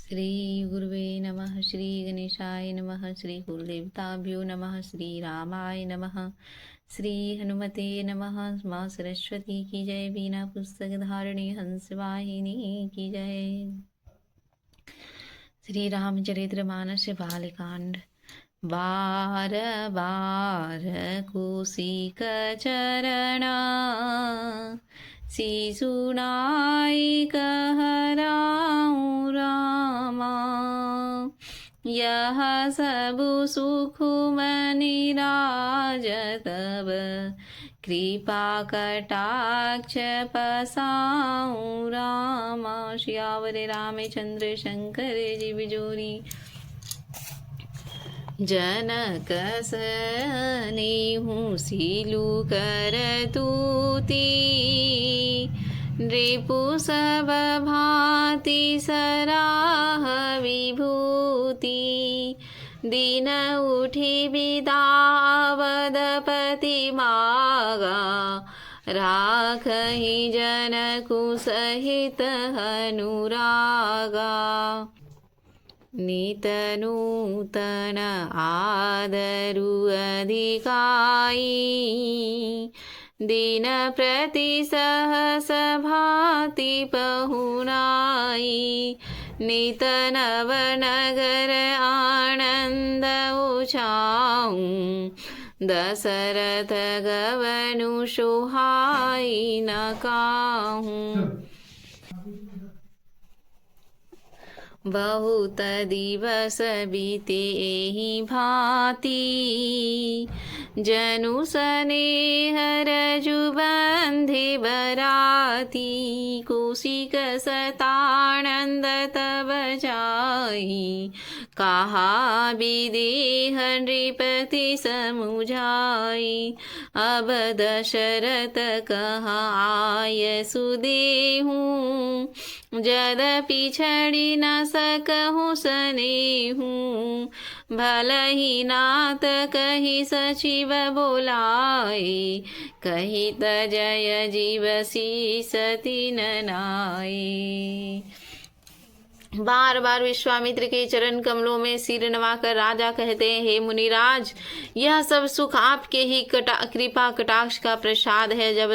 श्री गुरुवे नमः। श्री गणेशाय नमः। श्री गुरुदेवताभ्यो नमः। श्री रामाय नमः। श्री हनुमते नमः। माँ सरस्वती की जय। बिना पुस्तक धारिणी हंस वाहिनी की जय। श्री रामचरितमानस बालकांड। बार बार कुशिक चरणा शिशुनाई कहराऊँ रामा। यह सबु सुख मनि राज तब कृपा कटाक्ष पसाऊँ रामा। श्यावर रामचंद्र शंकर जीव जोरी। जनक सनेहु सिलु कर तूती। नृपु सब भांति सराह विभूति। दिन उठी विदावदपति मागा। राखहि जनकु सहित अनुरागा। नित नूतन आदरु अधिकाई। दिन प्रति सहस भांति पहुनाई। नित नव नगर आनंद उछाऊँ। दशरथ गवनु सोहाई न काहूँ। बहुत दिवस बीते एहि भांति। जनु स्नेह रजु बंधे बराती। कौशिक सतानंद तब जाई। कहा विदेह नृपति समुझाई। अब दशरथ कहा आय सुदेहूँ। यद्यपि छड़ी न सकहूँ स्नेहूँ। भलहि नाथ कहि सचिव बोलाए। कहि तजय जीव शीस तिन नाए। बार बार विश्वामित्र के चरण कमलों में सिर नवाकर राजा कहते हैं, हे मुनिराज, यह सब सुख आपके ही कृपा कटाक्ष का प्रसाद है। जब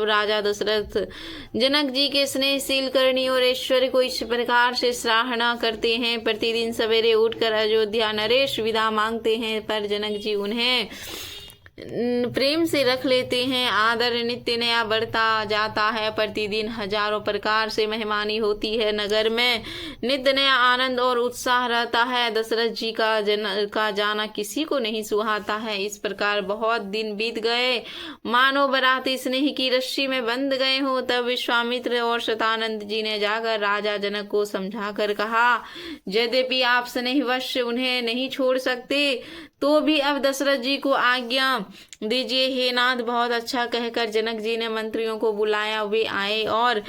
राजा दशरथ जनक जी के स्नेहशील करनी और ऐश्वर्य को इस प्रकार से सराहना करते हैं। प्रतिदिन सवेरे उठकर अयोध्या नरेश विदा मांगते हैं, पर जनक जी उन्हें प्रेम से रख लेते हैं। आदर नित्य नया बढ़ता जाता है। प्रतिदिन हजारों प्रकार से मेहमानी होती है। नगर में नित्य नया आनंद और उत्साह रहता है। दशरथ जी का जाना किसी को नहीं सुहाता है। इस प्रकार बहुत दिन बीत गए, मानो बराती स्नेह की रस्सी में बंध गए हो। तब विश्वामित्र और शतानंद जी ने जाकर राजा जनक को समझा कर कहा, यद्यपि आप स्नेहवश उन्हें नहीं छोड़ सकते, तो भी अब दशरथ जी को आज्ञा दीजिए। हे नाथ, बहुत अच्छा कहकर जनक जी ने मंत्रियों को बुलाया। वे आए और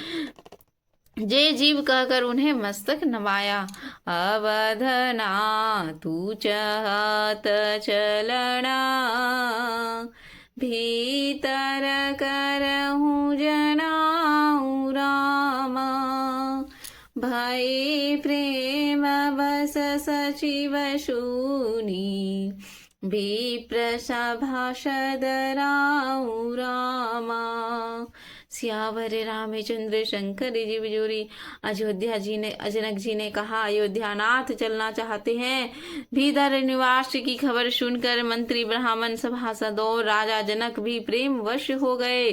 जय जीव कहकर उन्हें मस्तक नवाया। अवधना तू चाहत चलना। भीतर करहूँ जनाऊँ रामा। भय प्रेम बस सचिव शूनी। विप्र सभाषद राऊँ रामा। सियावर रामचंद्र शंकर जीव जोरी। अयोध्या जी ने जनक जी ने कहा, अयोध्यानाथ चलना चाहते हैं। भीतर निवास की खबर सुनकर मंत्री ब्राह्मण सभासद और राजा जनक भी प्रेम वश हो गए।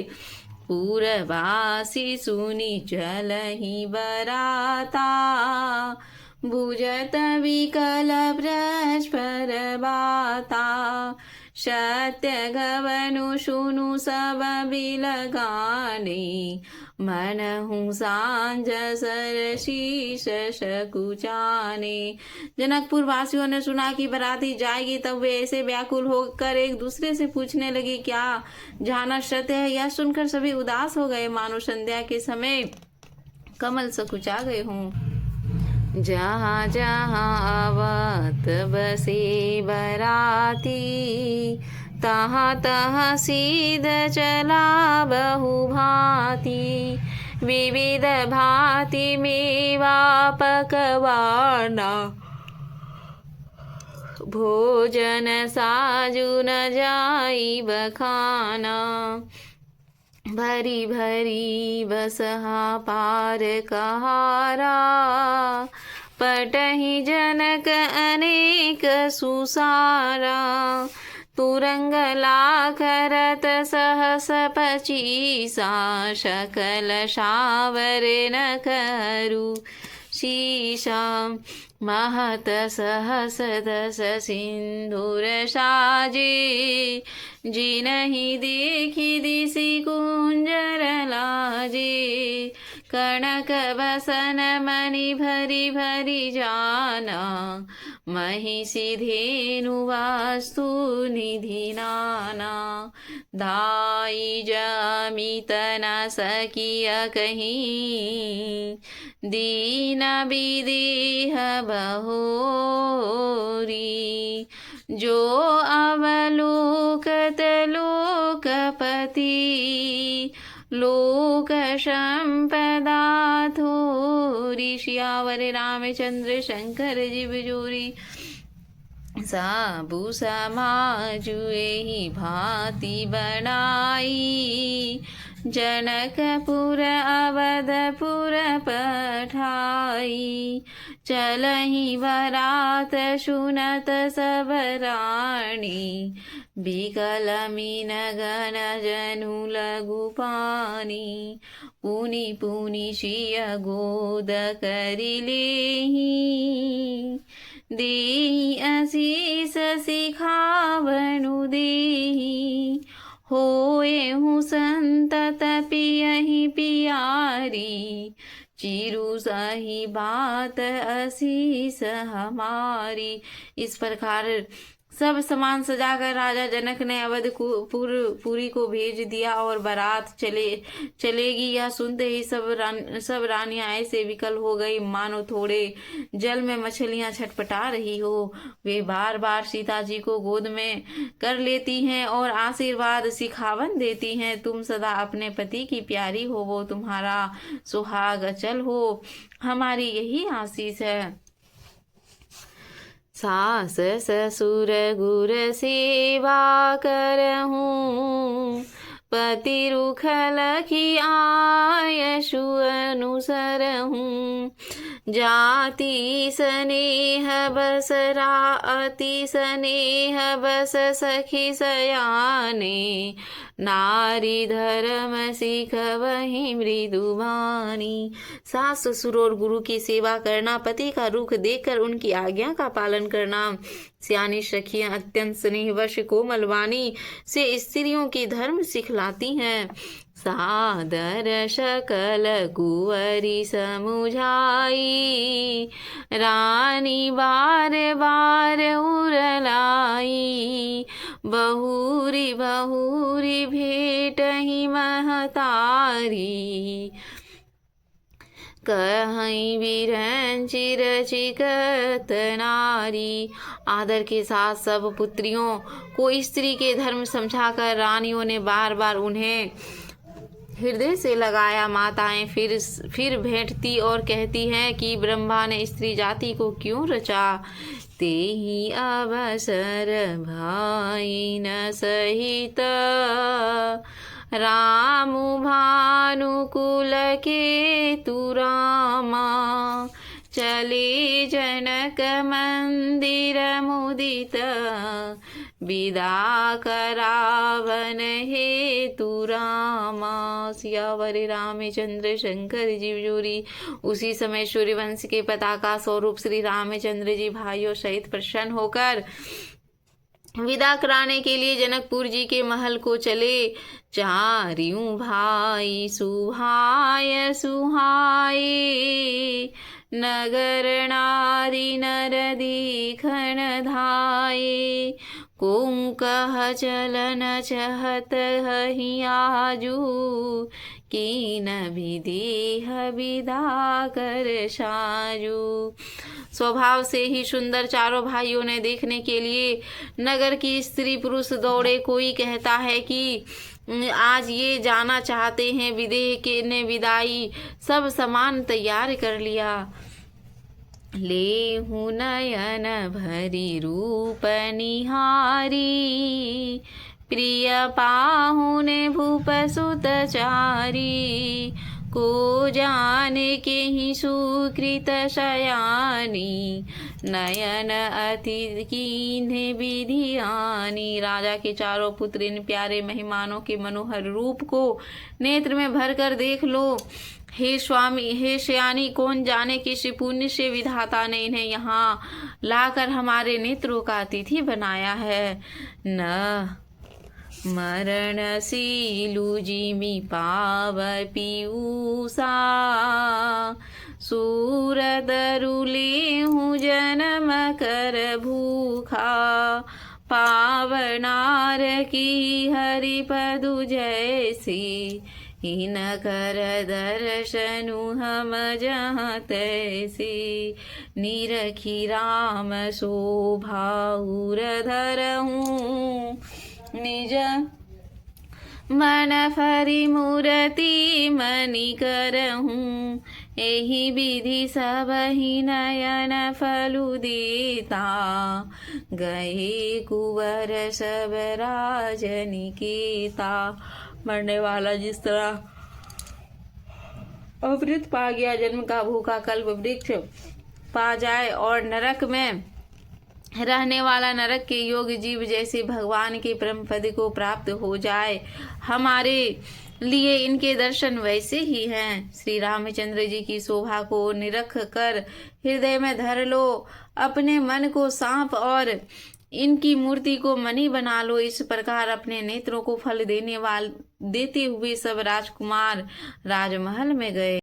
पूरवासी सुनी चलहि बराता। बुझत विकल ब्रजपर बाता। सत्य गवनु सुनु सब बिलगाने। मनहु सांझ सर शीश सकुचाने। जनकपुर वासियों ने सुना कि बराती जाएगी, तब वे ऐसे व्याकुल होकर एक दूसरे से पूछने लगे, क्या जाना सत्य है? यह सुनकर सभी उदास हो गए, मानो संध्या के समय कमल सकुचा गए हों। जहाँ जहाँ आवत बसे बराती। तहाँ तहाँ सीध चला बहु भांति। विविध भांति मेवा पकवाना भोजन साजु न जाई बखाना भरी भरी बसहा पार कहारा पटहि जनक अनेक सुसारा तुरंग लाख रत सहस पचीसा शकल शावर न करू शीशा महत सहस दस सिंधुर साजे जिनहि देखि दिशि कुंजर लाजे कनक बसन मणि भरी भरी जाना महिषी धेनु वास्तु निधि नाना दाई जमित न सकिय कहीं दीन विदेह बहोरी जो अवलोकत लोकपति लोक संपदा थोरी श्यावर रामचंद्र शंकर जीव जोरी साबु समाजु एहि भांति बनाई जनकपुर अवधपुर पठाई चलहि बरात सुनत सब रानी बिकल मीन गण जनु लघु पानी पुनि पुनि शिय गोद करि लेहि देहि असीस सिखावनु देहि होएहु संतत पियहि पियारी चिरु सही बात असीस हमारी। इस प्रकार सब सामान सजाकर राजा जनक ने पुरी को भेज दिया और बारात चलेगी यह सुनते ही सब रानियां ऐसे विकल हो गई मानो थोड़े जल में मछलियां छटपटा रही हो। वे बार बार सीता जी को गोद में कर लेती हैं और आशीर्वाद सिखावन देती हैं, तुम सदा अपने पति की प्यारी हो, वो तुम्हारा सुहाग अचल हो, हमारी यही आशीष है। सास ससुर गुर सेवा करहूँ पति रुख लखी आयशु अनुसरहूँ जाति स्नेह बस राति स्नेह बस सखी सयाने नारी धर्म सीख वही मृदुबानी। सास ससुर और गुरु की सेवा करना, पति का रुख देखकर उनकी आज्ञा का पालन करना, सियानी सखियां अत्यंत स्नेहवश कोमलवाणी से स्त्रियों की धर्म सिखलाती हैं। सादर शकल कुंवरी समुझाई रानी बार बार उरलाई बहुरी बहुरी भेट ही महतारी कहीं विरंचि रचिकत नारी। आदर के साथ सब पुत्रियों को स्त्री के धर्म समझाकर रानियों ने बार बार उन्हें हृदय से लगाया। माताएं फिर भेंटती और कहती हैं कि ब्रह्मा ने स्त्री जाति को क्यों रचा, तेहि अवसर भाई न सहित रामु भानुकुल के तुरामा चले जनक मंदिर मुदित विदा करावन हेतु रामा। सियावर रामचंद्र शंकर जीव जोरी। उसी समय सूर्यवंश के पताका स्वरूप श्री रामचंद्र जी भाइयों सहित प्रसन्न होकर विदा कराने के लिए जनकपुर जी के महल को चले। चारियों भाई सुहाय सुहाए नगर नारी नर दीखन धाये को कह चलन चहत हहि आजू कीन विदेह विदा कर साजू। स्वभाव से ही सुंदर चारों भाइयों ने देखने के लिए नगर की स्त्री पुरुष दौड़े। कोई कहता है कि आज ये जाना चाहते हैं विदेह के ने विदाई, सब सामान तैयार कर लिया। लेहु नयन भरी रूप निहारी, प्रिय पाहुने भूप सुत चारी, को जाने के ही सुकृत शयानी, नयन अति कीन्हे विधियानी। राजा के चारों पुत्र इन प्यारे मेहमानों के मनोहर रूप को नेत्र में भर कर देख लो। हे स्वामी, हे शयानी, कौन जाने किस पुण्य से विधाता ने इन्हें यहाँ लाकर हमारे नेत्रों का अतिथि बनाया है। न मरणशीलु जिमि पाव पीयूषा, सूरदरु लेहु जन्म कर भूखा, पावनार की हरिपदु जैसी, इन कर दर्शनु हम जहाँ तैसे, निरखी राम शोभा उर धरहूँ, निज मन फरी मूर्ति मणि करहूँ, एहि विधि सब ही नयन फलु देता, गए कुंवर सब राजनिकेता। मरने वाला जिस तरह अमृत पा गया, जन्म का भूखा कल्प वृक्ष पा जाए, और नरक में रहने वाला नरक के योग जीव जैसे भगवान के परम पद को प्राप्त हो जाए, हमारे लिए इनके दर्शन वैसे ही हैं। श्री रामचंद्र जी की शोभा को निरख कर हृदय में धर लो, अपने मन को सांप और इनकी मूर्ति को मणि बना लो। इस प्रकार अपने नेत्रों को फल देते हुए सब राजकुमार राजमहल में गए।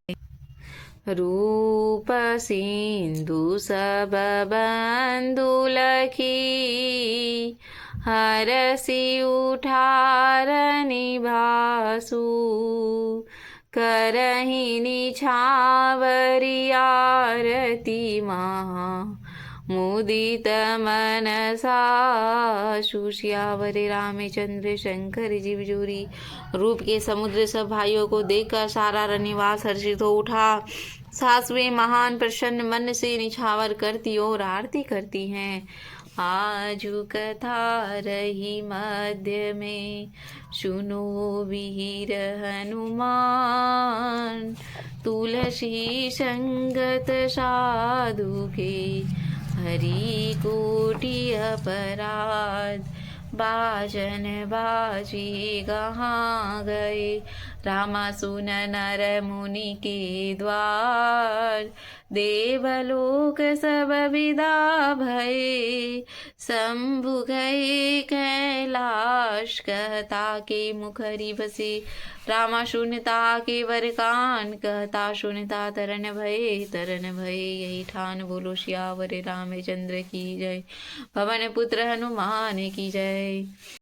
रूप सिंधु सब बंधु लखी, हरसि उठार निभासु, करहि निछावरि आरती महा, मुदित मनसा सुश्यावर। रामचंद्र शंकर जीव जोरी रूप के समुद्र सब भाइयों को देखकर सारा रनिवास हर्षित हो उठा। सासवें महान प्रसन्न मन से निछावर करती और आरती करती हैं। आजु कथा रही मध्य में, सुनो वीर हनुमान, तुलसी संगत साधु के, हरि कोटि अपराध, बाजन बाजी कहाँ गए, रामा सुन नर मुनि के द्वार, देवलोक सब विदा भये, शंभु गए कैलाश, कहता के मुखरी बसे, रामा सुनता के वर कान, कहता सुनता तरन भये, यही ठान बोलो सियावर रामचंद्र की जय, पवन पुत्र हनुमान की जय।